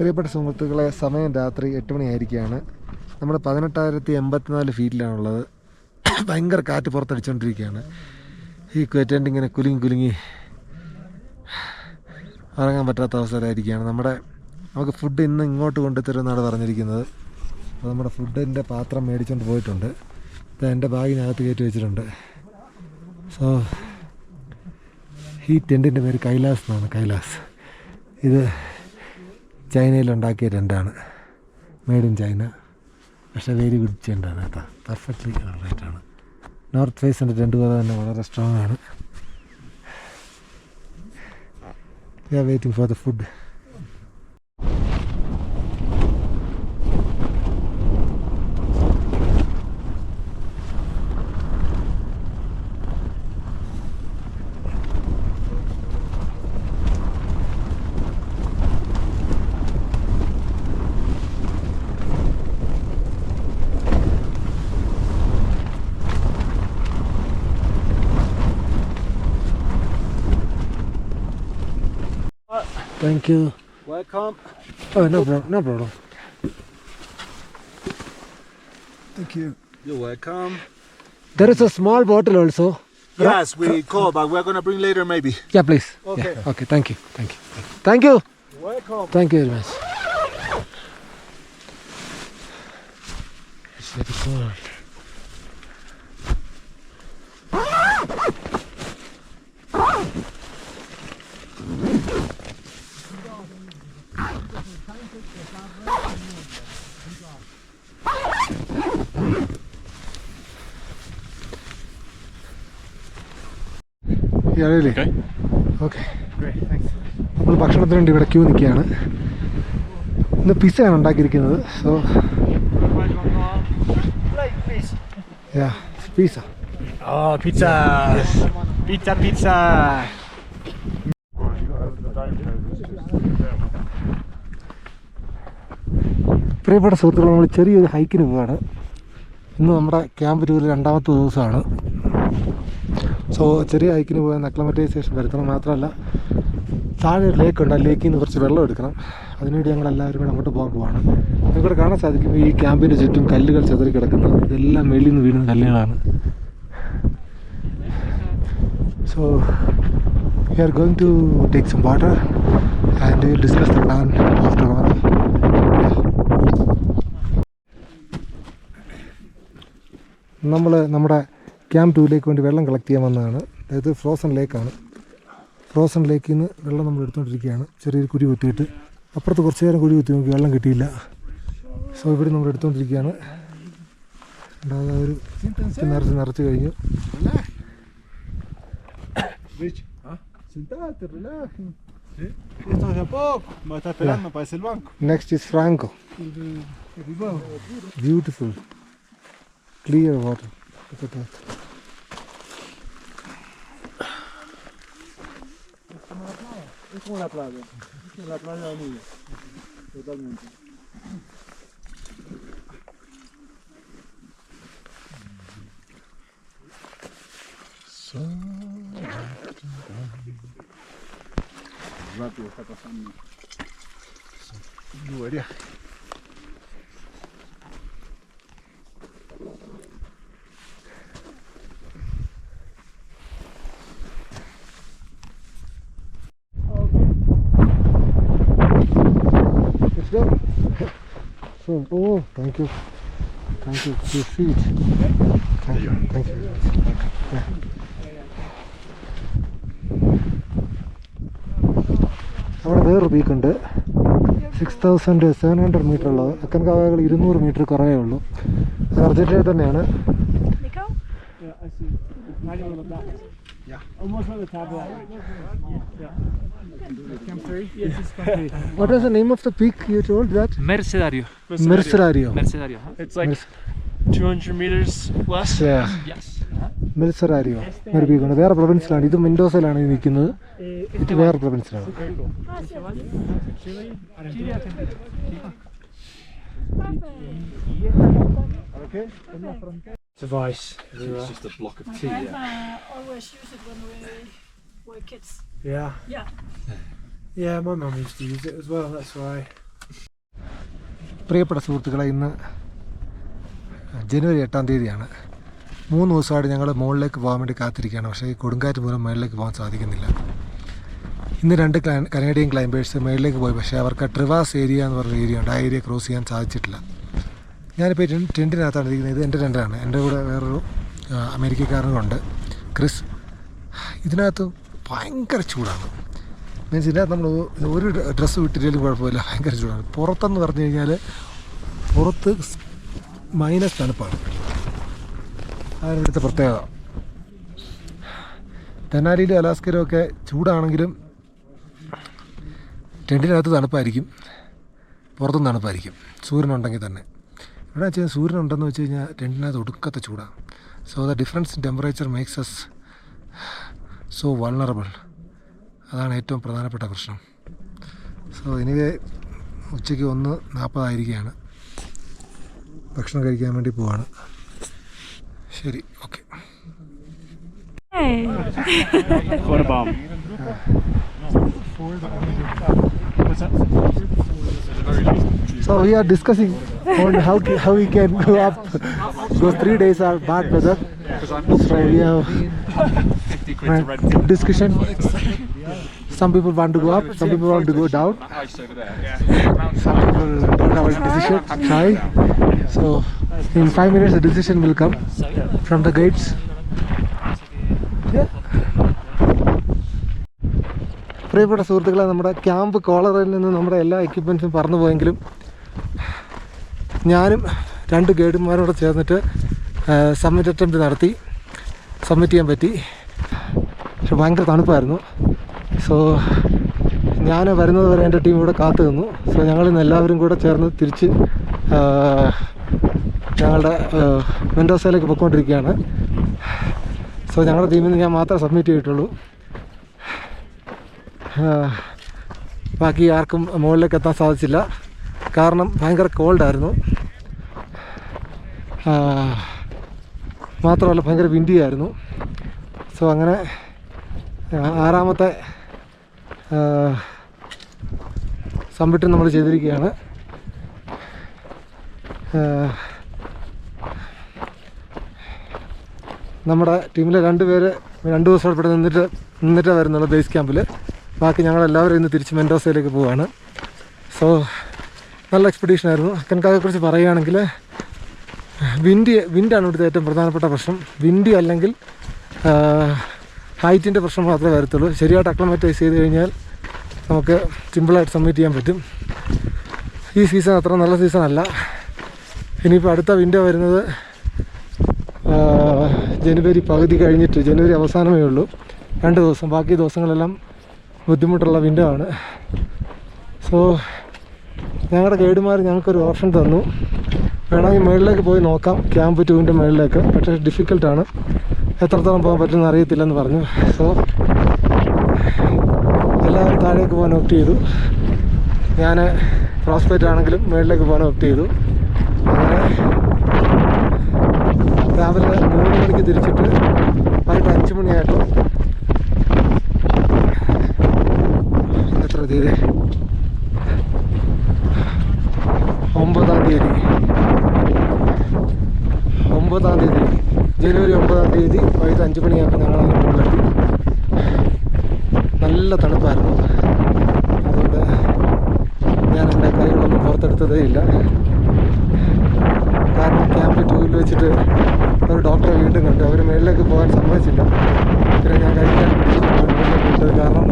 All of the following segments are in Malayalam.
പ്രിയപ്പെട്ട സുഹൃത്തുക്കളെ, സമയം രാത്രി 8 മണിയായിരിക്കുകയാണ്. നമ്മൾ 18,084 ഫീറ്റിലാണുള്ളത്. ഭയങ്കര കാറ്റ് പുറത്തടിച്ചുകൊണ്ടിരിക്കുകയാണ്. ഈ ക്വറ്റൻ്റ് ഇങ്ങനെ കുലുങ്ങി ഇറങ്ങാൻ പറ്റാത്ത അവസരമായിരിക്കുകയാണ്. നമുക്ക് ഫുഡ് ഇന്ന് ഇങ്ങോട്ട് കൊണ്ടുതരുമെന്നാണ് പറഞ്ഞിരിക്കുന്നത്. അപ്പോൾ നമ്മുടെ ഫുഡിൻ്റെ പാത്രം മേടിച്ചുകൊണ്ട് പോയിട്ടുണ്ട്. ഇത് എൻ്റെ ബാഗിനകത്ത് കയറ്റി വെച്ചിട്ടുണ്ട്. സോ ഈ ടെൻറ്റിൻ്റെ പേര് കൈലാസ് എന്നാണ്. കൈലാസ് ഇത് ചൈനയിലുണ്ടാക്കിയ ടെൻറ്റാണ്. Made in China. പക്ഷേ വെരി ഗുഡ് ടെൻറ്റാണ് കേട്ടോ. പെർഫെക്റ്റ്ലി റൈറ്റാണ്. നോർത്ത് ഫേസിൻ്റെ ടെൻറ്റ് പോലെ തന്നെ വളരെ സ്ട്രോങ് ആണ്. We are waiting for the food. Thank you. Welcome. Oh, no problem. Thank you. You're welcome. There is a small bottle also. Yes, we call, but we're going to bring later maybe. Yeah, please. Okay. Yeah. Okay, thank you. Thank you. You're welcome. Thank you very much. It's very cold. Yeah, really? Okay. Great, thanks. നമ്മൾ ഭക്ഷണത്തിന് വേണ്ടി ഇവിടെ ക്യൂ നിൽക്കുകയാണ്. ഇന്ന് പിസ്സയാണ് ഉണ്ടാക്കിയിരിക്കുന്നത്. So pizza. Oh, pizza. Pizza. പ്രിയപ്പെട്ട സുഹൃത്തുക്കൾ, നമ്മൾ ചെറിയൊരു ഹൈക്കിന് പോവുകയാണ്. ഇന്ന് നമ്മുടെ ക്യാമ്പ് ടൂറിൽ 2ാമത്തെ ദിവസമാണ്. സോ ചെറിയ ഹൈക്കിന് പോകാൻ അക്ലമറ്റൈസേഷൻ വരുത്തണം. മാത്രമല്ല താഴെ ഒരു ലേക്ക് ഉണ്ട്. ആ ലേക്കിൽ നിന്ന് കുറച്ച് വെള്ളം എടുക്കണം. അതിനുവേണ്ടി ഞങ്ങളെല്ലാവരും കൂടെ അങ്ങോട്ട് പോകാൻ പോവാണ്. നിങ്ങൾക്കിവിടെ കാണാൻ സാധിക്കും ഈ ക്യാമ്പിൻ്റെ ചുറ്റും കല്ലുകൾ ചെതറി കിടക്കുന്നത്. ഇതെല്ലാം വെളിയിൽ നിന്ന് വീഴുന്ന കല്ലുകളാണ്. So we are going to take some water and will discuss the plan after hour. നമ്മൾ നമ്മുടെ ക്യാമ്പ് 2ലേക്ക് വേണ്ടി വെള്ളം കളക്ട് ചെയ്യാൻ വന്നതാണ്. അതായത് ഫ്രോസൺ ലേക്കാണ്. ഫ്രോസൺ ലേക്കിൽ നിന്ന് വെള്ളം നമ്മൾ എടുത്തുകൊണ്ടിരിക്കുകയാണ്. ചെറിയൊരു കുഴി കുത്തിയിട്ട് അപ്പുറത്ത് കുറച്ച് നേരം കുഴി കുത്തി നോക്കി, വെള്ളം കിട്ടിയില്ല. സോ ഇവിടെ നമ്മൾ എടുത്തുകൊണ്ടിരിക്കുകയാണ്. ഒരു നിറച്ച് കഴിഞ്ഞു. Next is Franco. Beautiful clear water. Look at that. Es como la playa. Es la playa de Anillo. Totalmente. Rápido está pasando. Debería. So, oh, thank you. Your feet. Thank you. Yeah. അവിടെ വേറൊരു പീക്കുണ്ട്. 6,700 മീറ്റർ ഉള്ളത്. അക്കൻകാവകൾ 200 മീറ്റർ കുറവേ ഉള്ളൂ. അത് അർജന്റീനയിൽ തന്നെയാണ്. Almost on the top of that. Yeah. Camp 3? Yes, it's Camp 3. What was the name of the peak you told that? Mercedario. Mercedario. It's like 200 meters less. Yeah. Yes. മെൽസറാരിയോ ഒരു പീക്കുണ്ട്. വേറെ പ്രൊവിൻസിലാണ്. ഇത് മെൻഡോസയിലാണ് ഈ നിൽക്കുന്നത്. ഇത് വേറെ പ്രൊവിൻസിലാണ്. It's a vice. It's just a block of tea. Always use it when we were kids. Yeah. Yeah. Yeah, my mum used to use it as well, that's why. പ്രിയപ്പെട്ട സുഹൃത്തുക്കളെ, ഇന്ന് ജനുവരി 8-ാം തീയതിയാണ്. 3 ദിവസമായിട്ട് ഞങ്ങൾ മുകളിലേക്ക് പോകാൻ വേണ്ടി കാത്തിരിക്കുകയാണ്. പക്ഷേ ഈ കൊടുങ്കാറ്റ് മൂലം മുകളിലേക്ക് പോകാൻ സാധിക്കുന്നില്ല. ഇന്ന് 2 കനേഡിയൻ ക്ലൈംബേഴ്സ് മുകളിലേക്ക് പോയി. പക്ഷേ അവർക്ക് ട്രിവാസ് ഏരിയ എന്ന് പറഞ്ഞ ഏരിയ ഉണ്ട്. ആ ഏരിയ ക്രോസ് ചെയ്യാൻ സാധിച്ചിട്ടില്ല. ഞാനിപ്പോൾ ടെൻറ്റിനകത്താണ് ഇരിക്കുന്നത്. ഇത് എൻ്റെ ടെൻറ്റാണ്. എൻ്റെ കൂടെ വേറൊരു അമേരിക്കക്കാരനുണ്ട്, ക്രിസ്. ഇതിനകത്ത് ഭയങ്കര ചൂടാണ്. മീൻസ് ഇതിനകത്ത് നമ്മൾ ഒരു ഡ്രസ്സ് വിട്ടിട്ടാലും കുഴപ്പമില്ല, ഭയങ്കര ചൂടാണ്. പുറത്തെന്ന് പറഞ്ഞു കഴിഞ്ഞാൽ പുറത്ത് മൈനസ് തണുപ്പാണ്. അതാണ് ഇവിടുത്തെ പ്രത്യേകത. തെന്നാലിയിലും അലാസ്കയിലും ഒക്കെ ചൂടാണെങ്കിലും ടെൻറ്റിനകത്ത് തണുപ്പായിരിക്കും, പുറത്തും തണുപ്പായിരിക്കും, സൂര്യനുണ്ടെങ്കിൽ തന്നെ. ഇവിടെ വെച്ചാൽ സൂര്യനുണ്ടെന്ന് വെച്ച് കഴിഞ്ഞാൽ ടെൻറ്റിനകത്ത് ഒടുക്കത്തെ ചൂടാണ്. So the difference in temperature makes us so vulnerable. അതാണ് ഏറ്റവും പ്രധാനപ്പെട്ട പ്രശ്നം. സോ എനിക്ക് ഉച്ചയ്ക്ക് 1:40 ആയിരിക്കുകയാണ്. ഭക്ഷണം കഴിക്കാൻ വേണ്ടി പോവാണ്. ശരി, okay. Photobomb. So we are discussing on how we can go up. Those 3 days are bad weather. So we have discussion. Some people want to go up, some people want to go down. Some people don't have a decision. Try. So in 5 minutes the decision will come from the guides. Yeah. പ്രിയപ്പെട്ട സുഹൃത്തുക്കളെ, നമ്മുടെ ക്യാമ്പ് കോളറിൽ നിന്ന് നമ്മുടെ എല്ലാ എക്യുപ്മെൻറ്റ്സും പറന്നു പോയെങ്കിലും ഞാനും 2 ഗൈഡുമാരോട് ചേർന്നിട്ട് സബ്മിറ്റ് അറ്റംപ്റ്റ് നടത്തി. സബ്മിറ്റ് ചെയ്യാൻ പറ്റി. പക്ഷെ ഭയങ്കര തണുപ്പായിരുന്നു. സോ ഞാൻ വരുന്നത് വരെ എൻ്റെ ടീം ഇവിടെ കാത്തു നിന്നു. സോ ഞങ്ങളിന്ന് എല്ലാവരും കൂടെ ചേർന്ന് തിരിച്ച് ഞങ്ങളുടെ മെൻഡോസയിലേക്ക് പോയിക്കൊണ്ടിരിക്കുകയാണ്. സോ ഞങ്ങളുടെ ടീമിൽ നിന്ന് ഞാൻ മാത്രമേ സബ്മിറ്റ് ചെയ്തിട്ടുള്ളൂ. ബാക്കി ആർക്കും മുകളിലേക്ക് എത്താൻ സാധിച്ചില്ല. കാരണം ഭയങ്കര കോൾഡായിരുന്നു. മാത്രമല്ല ഭയങ്കര വിൻഡിയായിരുന്നു. സോ അങ്ങനെ 6ാമത്തെ സബ്മിറ്റ് നമ്മൾ ചെയ്തിരിക്കുകയാണ്. നമ്മുടെ ടീമിലെ 2 പേര് 2 ദിവസം ഇവിടെ നിന്നിട്ടേ വരുന്നുള്ളൂ ബേസ് ക്യാമ്പിൽ. ബാക്കി ഞങ്ങളെല്ലാവരും ഇന്ന് തിരിച്ച് മെൻഡോസയിലേക്ക് പോവുകയാണ്. സോ നല്ല എക്സ്പെഡീഷനായിരുന്നു. അക്കൻകായെക്കുറിച്ച് പറയുകയാണെങ്കിൽ വിൻഡാണ് ഇവിടുത്തെ ഏറ്റവും പ്രധാനപ്പെട്ട പ്രശ്നം. വിൻഡ് അല്ലെങ്കിൽ ഹൈറ്റിൻ്റെ പ്രശ്നം മാത്രമേ വരത്തുള്ളൂ. ശരിയായിട്ട് അക്ലമറ്റൈസ് ചെയ്ത് കഴിഞ്ഞാൽ നമുക്ക് സിമ്പിളായിട്ട് സബ്മിറ്റ് ചെയ്യാൻ പറ്റും. ഈ സീസൺ അത്ര നല്ല സീസൺ അല്ല. ഇനിയിപ്പോൾ അടുത്ത വിൻഡോ വരുന്നത് ജനുവരി പകുതി കഴിഞ്ഞിട്ട്, ജനുവരി അവസാനമേ ഉള്ളൂ. 2 ദിവസം. ബാക്കി ദിവസങ്ങളെല്ലാം ബുദ്ധിമുട്ടുള്ള വിൻഡോ ആണ്. സോ ഞങ്ങളുടെ ഗൈഡുമാർ ഞങ്ങൾക്കൊരു ഓപ്ഷൻ തന്നു. വേണമെങ്കിൽ മുകളിലേക്ക് പോയി നോക്കാം, ക്യാമ്പ് 2ൻ്റെ മുകളിലേക്ക്. പക്ഷേ ഡിഫിക്കൽട്ടാണ്, എത്രത്തോളം പോകാൻ പറ്റുമെന്ന് അറിയത്തില്ലെന്ന് പറഞ്ഞു. സോ എല്ലാവരും താഴേക്ക് പോകാൻ ഓപ്റ്റ് ചെയ്തു. ഞാൻ പ്രോസ്പെക്റ്റ് ആണെങ്കിലും മുകളിലേക്ക് പോകാൻ ഓപ്റ്റ് ചെയ്തു. അങ്ങനെ രാവിലെ 3 മണിക്ക് തിരിച്ചിട്ട് വൈകിട്ട് 5 മണിയായപ്പോൾ എത്ര തീയതി 9-ാം തീയതി ജനുവരി 9-ാം തീയതി വൈകിട്ട് 5 മണിയായപ്പോൾ ഞങ്ങൾ അതിന് മുകളിലെത്തി. നല്ല തണുപ്പായിരുന്നു. അതുകൊണ്ട് ഞാൻ എൻ്റെ കൈകളൊന്നും പുറത്തെടുത്തതേ ഇല്ല. കാരണം ക്യാമ്പ് 2-ൽ വെച്ചിട്ട് ഒരു ഡോക്ടറെ വീണ്ടും കണ്ടു. അവർ മേളിലേക്ക് പോകാൻ സമ്മതിച്ചില്ല. പിന്നെ ഞാൻ കഴിക്കാൻ പിടിച്ചത് കാരണം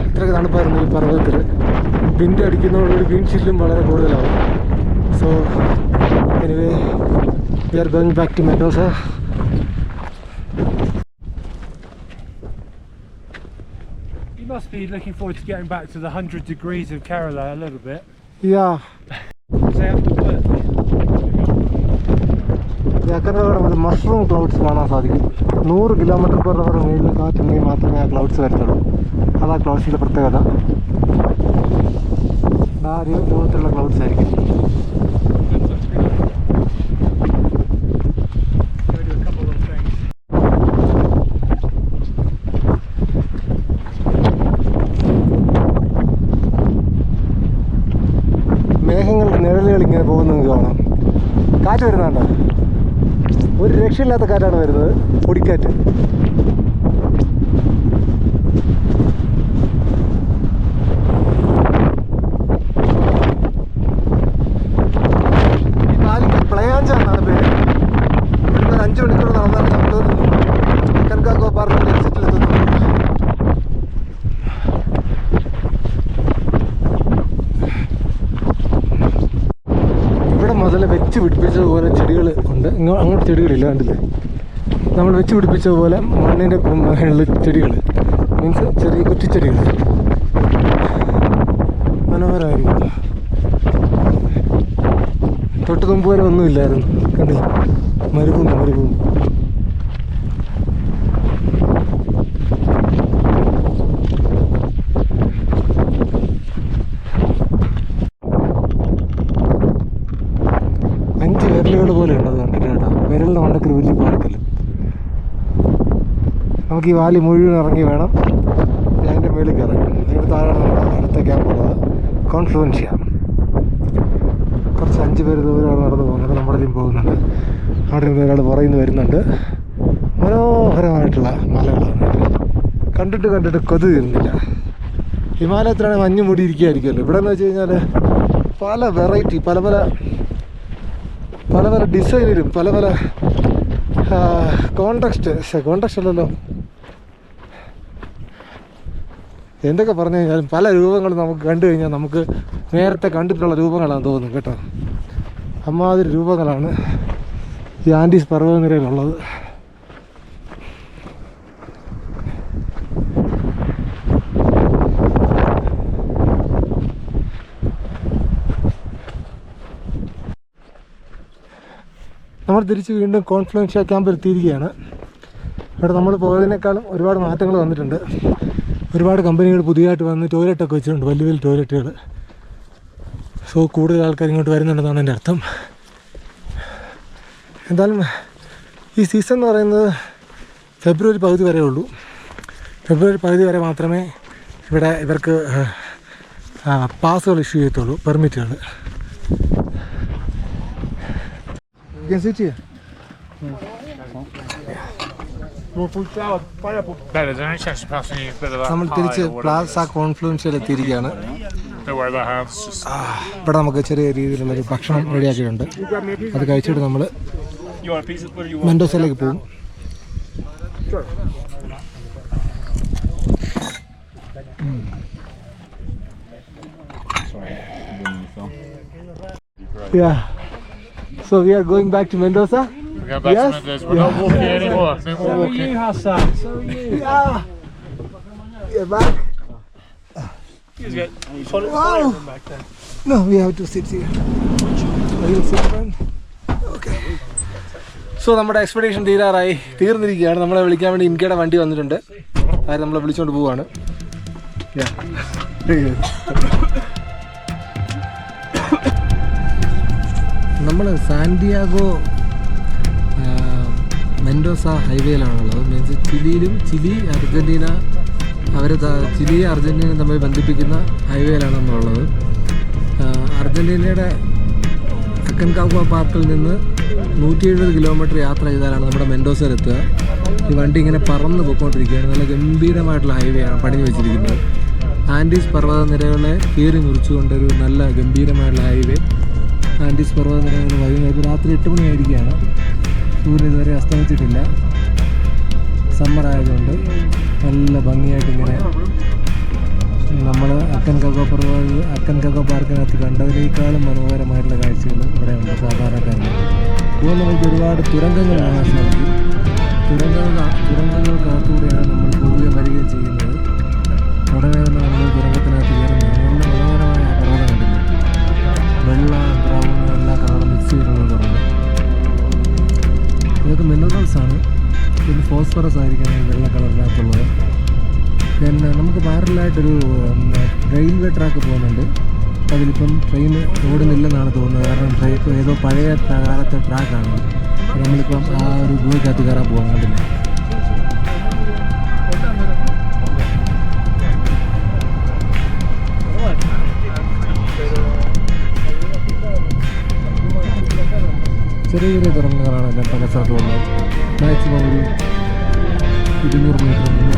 ഇത്രയൊക്കെ തണുപ്പായിരുന്നു ഈ പർവ്വതത്തിൽ. വിൻഡ് അടിക്കുന്നതോടുകൂടി വിൻഡ് വളരെ കൂടുതലാവും. So anyway we are going back to Mendoza. You must be looking forward to getting back to the 100 degrees of Kerala a little bit. Yeah. They have to put അക്കരെ മഷ്റൂം ക്ലൗഡ്സ് കാണാൻ സാധിക്കും. 100 km/h മുകളിൽ കാറ്റുണ്ടെങ്കിൽ മാത്രമേ ആ ക്ലൗഡ്സ് വരത്തുള്ളൂ. അതാ ക്ലൗഡ്സിൻ്റെ പ്രത്യേകത. ആ രൂപത്തിലുള്ള ക്ലൗഡ്സ് ആയിരിക്കും. മേഘങ്ങൾ പോകുന്നത് നിങ്ങൾക്ക് കാണാം. കാറ്റ് വരുന്നുണ്ടോ? ഒരു രക്ഷയില്ലാത്ത കാറ്റാണ് വരുന്നത്, പൊടിക്കാറ്റ്. ഈ വാലിക്ക് പ്ലയാഞ്ച എന്നാണ് പേര്. ഇവിടുന്ന് 5 മണിക്കൂർ നടന്നാൽ നമ്മൾ അക്കൻകാഗോ പാർക്കിൻ്റെ എക്സിറ്റിലെത്തുന്നു. ഇവിടെ മുതൽ വെച്ച് പിടിപ്പിച്ചതുപോലെ ചെടികൾ ഉണ്ട്. അങ്ങോട്ട് ചെടികളില്ല, കണ്ടില്ലേ? നമ്മൾ വെച്ച് പിടിപ്പിച്ചതുപോലെ മണ്ണിൻ്റെ മുകളിൽ ചെടികൾ, മീൻസ് ചെറിയ കുറ്റിച്ചെടികൾ. മനോഹരമായിരിക്കും. തൊട്ട് മുമ്പ് വരെ ഒന്നുമില്ലായിരുന്നു, കണ്ടില്ല? മരുഭൂമി. വിരലുകൾ പോലെ ഉണ്ട്, അത് കണ്ടിട്ട് കേട്ടോ. വിരലിൻ്റെ മണ്ടക്കൊരു വലിയ പാർക്കല്ല. നമുക്ക് ഈ വാലി മുഴുവൻ ഇറങ്ങി വേണം അതിൻ്റെ മേളിൽ കയറാൻ. അതിൻ്റെ താഴെയാണ് നമ്മുടെ അടുത്ത ക്യാമ്പുള്ളത്, കോൺഫ്ലുവൻഷ്യ. കുറച്ച് 5 പേര് ദൂരമാണ് നടന്നു പോകുന്നത്. നമ്മുടെ ടീം പോകുന്നുണ്ട്, അവിടെ നിന്ന് ഒരാൾ പുറയുന്നു വരുന്നുണ്ട്. മനോഹരമായിട്ടുള്ള മലകളാണ്. കണ്ടിട്ട് കൊതു തീരുന്നില്ല. ഹിമാലയത്തിലാണെങ്കിൽ മഞ്ഞ് മൂടി ഇരിക്കുകയായിരിക്കുമല്ലോ. ഇവിടെ എന്ന് വെച്ച് കഴിഞ്ഞാൽ പല വെറൈറ്റി, പല ഡിസൈനിലും പല കോണ്ടക്സ്റ്റ് അല്ലല്ലോ, എന്തൊക്കെ പറഞ്ഞു കഴിഞ്ഞാലും പല രൂപങ്ങൾ നമുക്ക് കണ്ടു കഴിഞ്ഞാൽ നമുക്ക് നേരത്തെ കണ്ടിട്ടുള്ള രൂപങ്ങളാണ് തോന്നുന്നത് കേട്ടോ. അമ്മാതിരി രൂപങ്ങളാണ് ഈ ആൻഡീസ് പർവ്വതനിരയിലുള്ളത്. നമ്മൾ തിരിച്ച് വീണ്ടും കോൺഫ്ലുവൻഷ്യ ക്യാമ്പ് എത്തിയിരിക്കുകയാണ്. ഇവിടെ നമ്മൾ പോയതിനേക്കാളും ഒരുപാട് മാറ്റങ്ങൾ വന്നിട്ടുണ്ട്. ഒരുപാട് കമ്പനികൾ പുതിയതായിട്ട് വന്ന് ടോയ്ലറ്റൊക്കെ വെച്ചിട്ടുണ്ട്, വലിയ ടോയ്ലറ്റുകൾ. സോ കൂടുതൽ ആൾക്കാർ ഇങ്ങോട്ട് വരുന്നുണ്ടെന്നാണ് എൻ്റെ അർത്ഥം. എന്തായാലും ഈ സീസൺ എന്ന് പറയുന്നത് ഫെബ്രുവരി പകുതി വരെ ഉള്ളൂ. ഫെബ്രുവരി പകുതി വരെ മാത്രമേ ഇവിടെ ഇവർക്ക് പാസുകൾ ഇഷ്യൂ ചെയ്യത്തുള്ളൂ, പെർമിറ്റുകൾ. നമ്മൾ തിരിച്ച് പ്ലാസ കോൺഫ്ലുവൻഷ്യയിൽ എത്തിയിരിക്കുകയാണ്. ഇവിടെ നമുക്ക് ചെറിയ രീതിയിലുള്ളൊരു ഭക്ഷണം റെഡിയാക്കിയിട്ടുണ്ട്. അത് കഴിച്ചിട്ട് നമ്മൾ മെൻഡോസയിലേക്ക് പോകും. Yeah. So we are going back to Mendoza? We're going back to Mendoza. We're not walking anymore. No more walking. Hassan. Yeah. You're back? Wow. Back there. No, we have to sit here. Are you sit man? Okay. So നമ്മുടെ എക്സ്പെഡീഷൻ തീർന്നിരിക്കുകയാണ്. നമ്മളെ വിളിക്കാൻ വേണ്ടി ഇൻകയുടെ വണ്ടി വന്നിട്ടുണ്ട്. ആര് നമ്മളെ വിളിച്ചുകൊണ്ട് പോവുകയാണ്. നമ്മൾ സാന്റിയാഗോ മെൻഡോസ ഹൈവേയിലാണുള്ളത്. മീൻസ് ചിലി അർജൻറ്റീന, ചിലിയും അർജൻറ്റീനയും തമ്മിൽ ബന്ധിപ്പിക്കുന്ന ഹൈവേയിലാണ് നമ്മളുള്ളത്. അർജൻറ്റീനയുടെ അക്കൻകാഗ്വ പാർക്കിൽ നിന്ന് 170 കിലോമീറ്റർ യാത്ര ചെയ്താലാണ് നമ്മുടെ മെൻഡോസയിലെത്തുക. ഈ വണ്ടി ഇങ്ങനെ പറന്ന് പോയിക്കൊണ്ടിരിക്കുകയാണ്. നല്ല ഗംഭീരമായിട്ടുള്ള ഹൈവേ ആണ് പണിഞ്ഞു വെച്ചിരിക്കുന്നത്. ആൻഡീസ് പർവ്വതനിരകളെ കീറി മുറിച്ചുകൊണ്ടൊരു നല്ല ഗംഭീരമായിട്ടുള്ള ഹൈവേ. ആൻഡീസ് പർവ്വതനിരകൾ വൈകുന്നേരം രാത്രി 8 മണിയായിരിക്കുകയാണ്. സൂര്യൻ ഇതുവരെ അസ്തമിച്ചിട്ടില്ല. സമ്മർ ആയതുകൊണ്ട് നല്ല ഭംഗിയായിട്ട് ഇങ്ങനെ നമ്മൾ അക്കൻകാഗ്വ പാർക്കിനകത്ത് കണ്ടതിനേക്കാളും മനോഹരമായിട്ടുള്ള കാഴ്ചകൾ ഇവിടെ ഉണ്ട്. സാധാരണക്കാരിൽ പോകുന്ന വഴിക്ക് ഒരുപാട് തുരങ്കങ്ങൾ കാണാൻ സാധിക്കും. തുരങ്കങ്ങൾക്കകത്തൂടെയാണ് നമ്മൾ പോവുകയും വരികയും ചെയ്യുന്നത്. ഉടനെ തന്നെ നമ്മൾ തുരങ്കത്തിനകത്ത് കയറുന്നത് നല്ല മനോഹരമായ പർവ്വതം കണ്ടില്ല. വെള്ള, ബ്രൗൺ എല്ലാ കളറും മിക്സ് ചെയ്തിട്ടുള്ളതുണ്ട്. ഇതൊക്കെ മിനറൽസാണ്. പിന്നെ ഫോസ്ഫറസ് ആയിരിക്കണം ഈ വെള്ള കളറിനകത്തുള്ളത്. പിന്നെ നമുക്ക് പാരലായിട്ടൊരു റെയിൽവേ ട്രാക്ക് പോകുന്നുണ്ട്. അതിലിപ്പം ട്രെയിൻ ഓടുന്നില്ലെന്നാണ് തോന്നുന്നത്. കാരണം ഏതോ പഴയ കാലത്തെ ട്രാക്കാണ്. നമ്മളിപ്പം ആ ഒരു ഗുഹയ്ക്കകത്ത് കയറാൻ പോകാൻ കണ്ടില്ല. ചെറിയ ചെറിയ തുറമുഖങ്ങളാണ് എല്ലാം പല സ്ഥലത്തുള്ളത്. മാക്സിമം ഒരു 200 മീറ്റർ